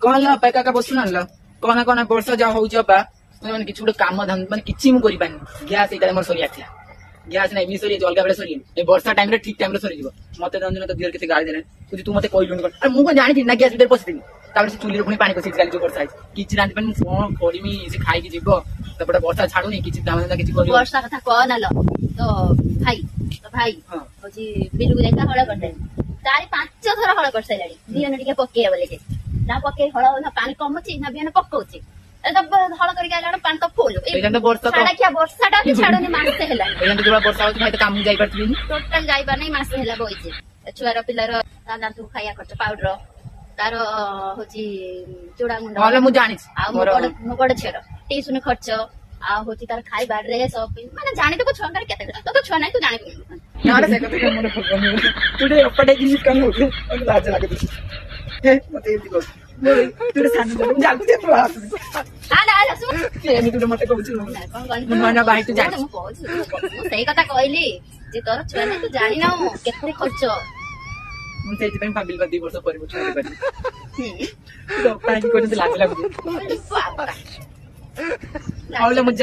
कौन ला पैका का बसु ना कौन कौन वर्षा जा हो मैंने किसी गोटे कम मानने किसी मुझे पानी गैस ये मोर सरी आसा गैस ना एमती सरी अलग बेले सरी वर्षा टाइम ठीक टाइम सरी मत रंजन तो दिहर के गाड़ी देने तू मत कहलुनि मुझे जानी ना गैस भर पशिदी चूल्हे पुणी पानी पशि जो वर्षा किसी रांधि पानी कौन करमी से खाई जीव तपटे वर्षा छाड़ूनी किसी वर्षा कथा कहना तो भाई हूँ बिलू जाता हल करदे 4-5 थर हल कर सारे बीहन टे पकड़ बोले ना पकड़ हल पानी कमुची ना बीहन पकाउची हल कर पानी तो फुल वर्षा छाड़ूनी मासे टोटाल जाइबार नहीं मासे है बही छुआर पिलार दांतु खाया खर्च पाउडर तार हूँ चूड़ा गुंड मो बड़ झीर टीसन खर्च हूँ तार खाइबा ड्रेस माने जानी तो छुआ तो छुआ ना तू जानी कथा कहली तोर छुआ ना तू जानी ना केते खर्च भाविल 2 वर्ष पर लाज लगुच